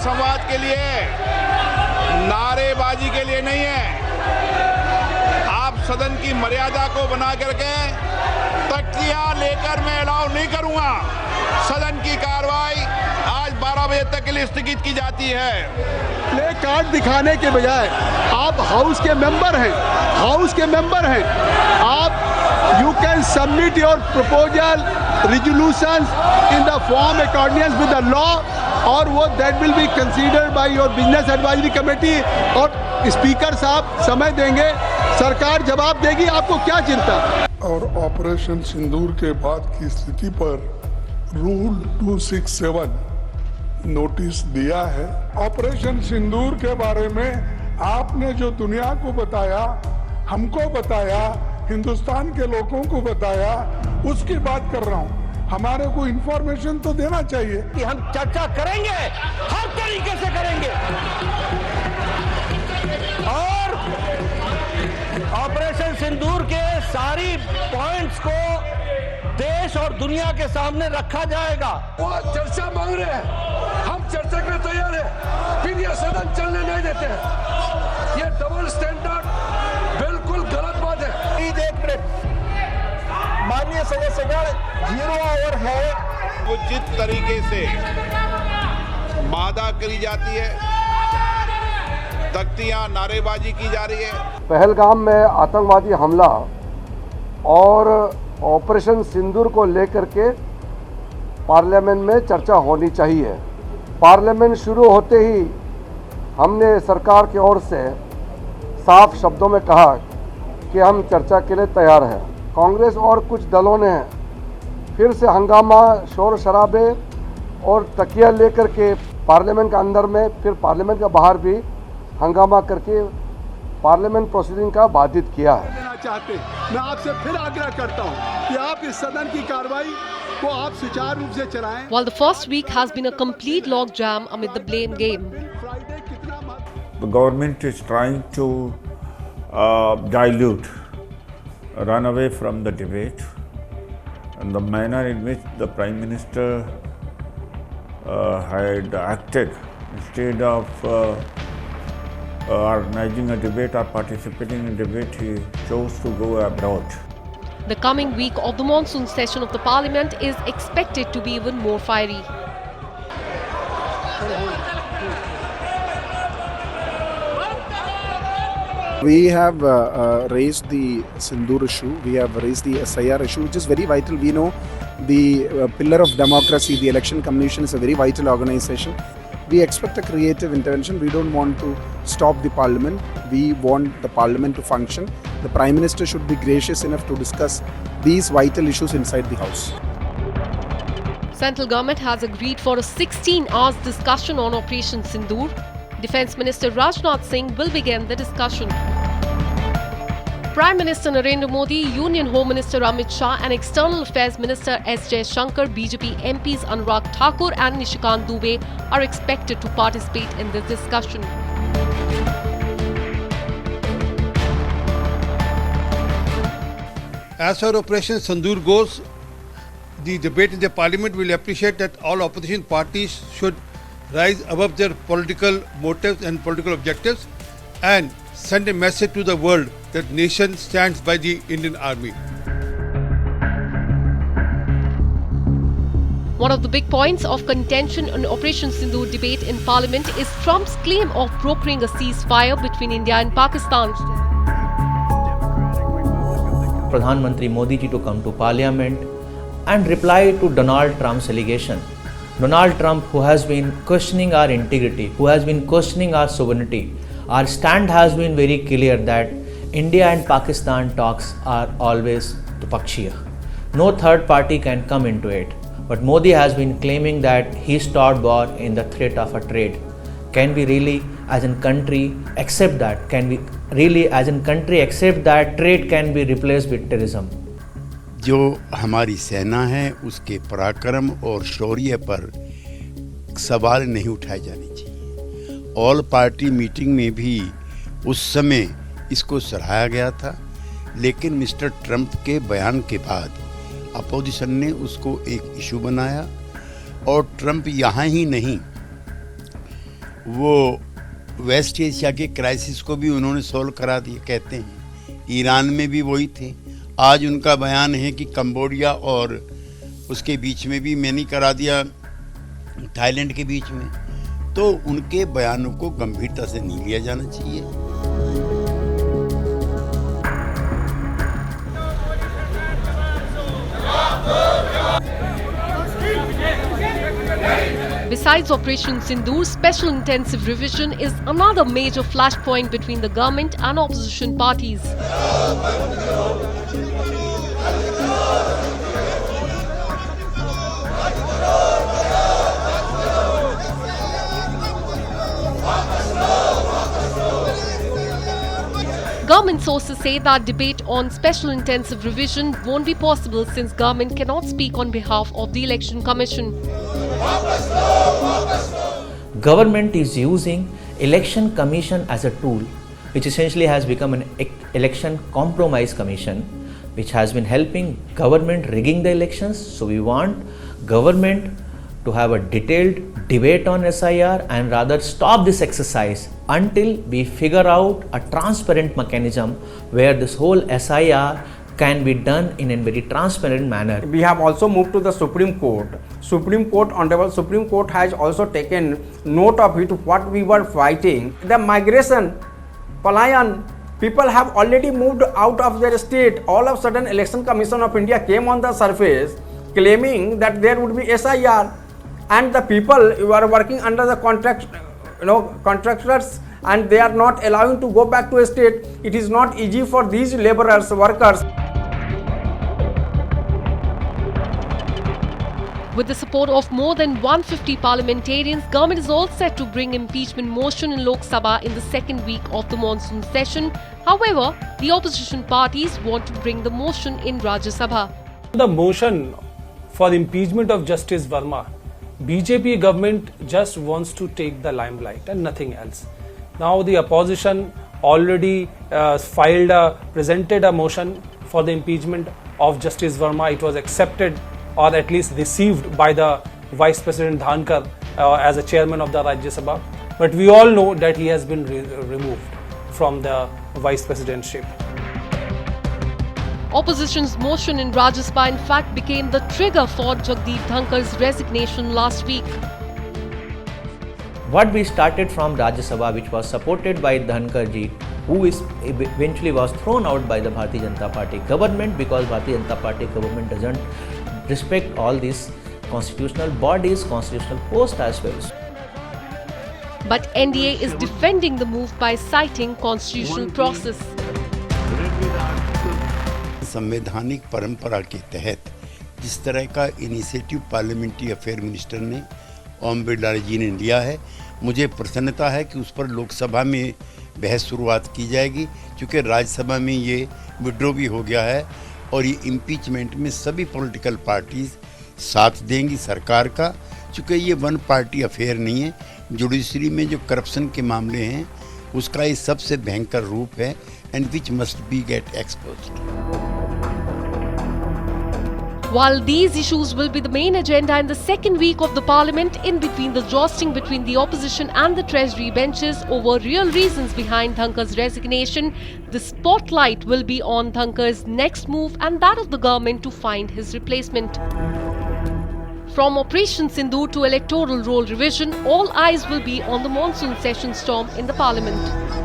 संवाद के लिए, नारेबाजी के लिए नहीं है। आप सदन की मर्यादा को बना करके तख्तियां लेकर मैं अलाउ नहीं करूंगा। सदन की कार्रवाई आज 12 बजे तक के लिए स्थगित की जाती है। प्ले कार्ड दिखाने के बजाय आप हाउस के मेंबर हैं, आप you can submit your proposal resolutions in the form accordance with the law, और वो that will be considered by your business advisory committee। और स्पीकर साहब समय देंगे, सरकार जवाब देगी, आपको क्या चिंता। और ऑपरेशन सिंदूर के बाद की स्थिति पर रूल 267 नोटिस दिया है। ऑपरेशन सिंदूर के बारे में आपने जो दुनिया को बताया, हमको बताया, हिंदुस्तान के लोगों को बताया, उसकी बात कर रहा हूं। हमारे को इंफॉर्मेशन तो देना चाहिए कि हम चर्चा करेंगे, हर तरीके से करेंगे, और ऑपरेशन सिंदूर के सारी पॉइंट्स को देश और दुनिया के सामने रखा जाएगा। वो चर्चा मांग रहे हैं, हम चर्चा के लिए तैयार है, फिर ये सदन चलने नहीं देते हैं। ये डबल स्टैंडर्ड बिल्कुल गलत बात है। माननीय सदस्यगण, 0 आवर है। उचित तरीके से वादा करी जाती है, तख्तियां नारेबाजी की जा रही है। पहलगाम में आतंकवादी हमला और ऑपरेशन सिंदूर को लेकर के पार्लियामेंट में चर्चा होनी चाहिए। पार्लियामेंट शुरू होते ही हमने सरकार की ओर से साफ शब्दों में कहा कि हम चर्चा के लिए तैयार हैं। कांग्रेस और कुछ दलों ने फिर से हंगामा, शोर शराबे और तकिया लेकर के पार्लियामेंट के अंदर में, फिर पार्लियामेंट के बाहर भी हंगामा करके पार्लियामेंट प्रोसीडिंग का बाधित किया है। मैं आपसे फिर आग्रह करता हूं कि आप इस सदन की कार्रवाई को आप सुचारू रूप से चलाएं। While the first week has been a complete logjam amid the blame game. The government is trying to dilute, run away from the debate, and the manner in which the Prime Minister had acted, instead of organizing a debate or participating in debate, he chose to go abroad. The coming week of the monsoon session of the parliament is expected to be even more fiery. We have raised the Sindoor issue, we have raised the SIR issue, which is very vital. We know the pillar of democracy, the Election Commission is a very vital organization. We expect a creative intervention. We don't want to stop the parliament. We want the parliament to function. The Prime Minister should be gracious enough to discuss these vital issues inside the House. Central government has agreed for a 16 hours discussion on Operation Sindoor. Defence Minister Rajnath Singh will begin the discussion. Prime Minister Narendra Modi, Union Home Minister Amit Shah and External Affairs Minister S. Jaishankar, BJP MPs Anurag Thakur and Nishikant Dubey are expected to participate in this discussion. As far as Operation Sindoor goes, the debate in the parliament will appreciate that all opposition parties should rise above their political motives and political objectives and send a message to the world that nation stands by the Indian Army. One of the big points of contention on Operation Sindoor debate in Parliament is Trump's claim of brokering a ceasefire between India and Pakistan. Pradhan Mantri Modi ji to come to Parliament and reply to Donald Trump's allegation. Donald Trump, who has been questioning our integrity, who has been questioning our sovereignty, our stand has been very clear that India and Pakistan talks are always Dvipakshiya. No third party can come into it. But Modi has been claiming that he stopped war in the threat of a trade. Can we really, as a country, accept that? Can we really, as a country, accept that trade can be replaced with terrorism? जो हमारी सेना है उसके पराक्रम और शौर्य पर सवाल नहीं उठाए जाने चाहिए। ऑल पार्टी मीटिंग में भी उस समय इसको सराहा गया था, लेकिन मिस्टर ट्रंप के बयान के बाद अपोजिशन ने उसको एक इशू बनाया और ट्रंप यहाँ ही नहीं वो वेस्ट एशिया के क्राइसिस को भी उन्होंने सॉल्व करा दिया कहते हैं। ईरान में भी वही थे। आज उनका बयान है कि कंबोडिया और उसके बीच में भी मैंने करा दिया, थाईलैंड के बीच में। तो उनके बयानों को गंभीरता से नहीं लिया जाना चाहिए। Besides Operation Sindoor, Special Intensive Revision is another major flashpoint between the government and opposition parties. Government sources say that debate on Special Intensive Revision won't be possible since government cannot speak on behalf of the Election Commission. Government is using Election Commission as a tool, which essentially has become an election compromise commission, which has been helping government rigging the elections. So we want government to have a detailed debate on SIR and rather stop this exercise until we figure out a transparent mechanism where this whole SIR can be done in a very transparent manner. We have also moved to the Supreme Court. Honorable Supreme Court has also taken note of it, what we were fighting. The migration, Palayan, people have already moved out of their state. All of a sudden, Election Commission of India came on the surface claiming that there would be SIR, and the people who are working under the contractors, and they are not allowing to go back to a state. It is not easy for these laborers, workers. With the support of more than 150 parliamentarians, government is all set to bring impeachment motion in Lok Sabha in the second week of the monsoon session. However, the opposition parties want to bring the motion in Rajya Sabha. The motion for the impeachment of Justice Verma, BJP government just wants to take the limelight and nothing else. Now the opposition already presented a motion for the impeachment of Justice Verma. It was accepted or at least received by the Vice President Dhankar as a chairman of the Rajya Sabha. But we all know that he has been removed from the Vice Presidentship. Opposition's motion in Rajya Sabha in fact became the trigger for Jagdeep Dhankar's resignation last week. What we started from Rajya Sabha, which was supported by Dhankar ji, who eventually was thrown out by the Bharatiya Janata Party government because Bharatiya Janata Party government doesn't respect all these constitutional bodies, constitutional posts as well. But NDA is defending the move by citing constitutional process. संवैधानिक परंपरा के तहत जिस तरह का initiative parliamentary affair minister ने ओम बिरला जी ने लिया है, मुझे प्रसन्नता है कि उस पर लोकसभा में बहस शुरुआत की जाएगी, क्योंकि राज्यसभा में ये विड्रॉ भी हो गया है और ये इम्पीचमेंट में सभी पॉलिटिकल पार्टीज साथ देंगी सरकार का, क्योंकि ये वन पार्टी अफेयर नहीं है। जुडिशरी में जो करप्शन के मामले हैं उसका ये सबसे भयंकर रूप है and which must be get exposed. While these issues will be the main agenda in the second week of the parliament, in between the jostling between the opposition and the treasury benches over real reasons behind Dhankar's resignation, the spotlight will be on Dhankar's next move and that of the government to find his replacement. From Operation Sindoor to electoral roll revision, all eyes will be on the monsoon session storm in the parliament.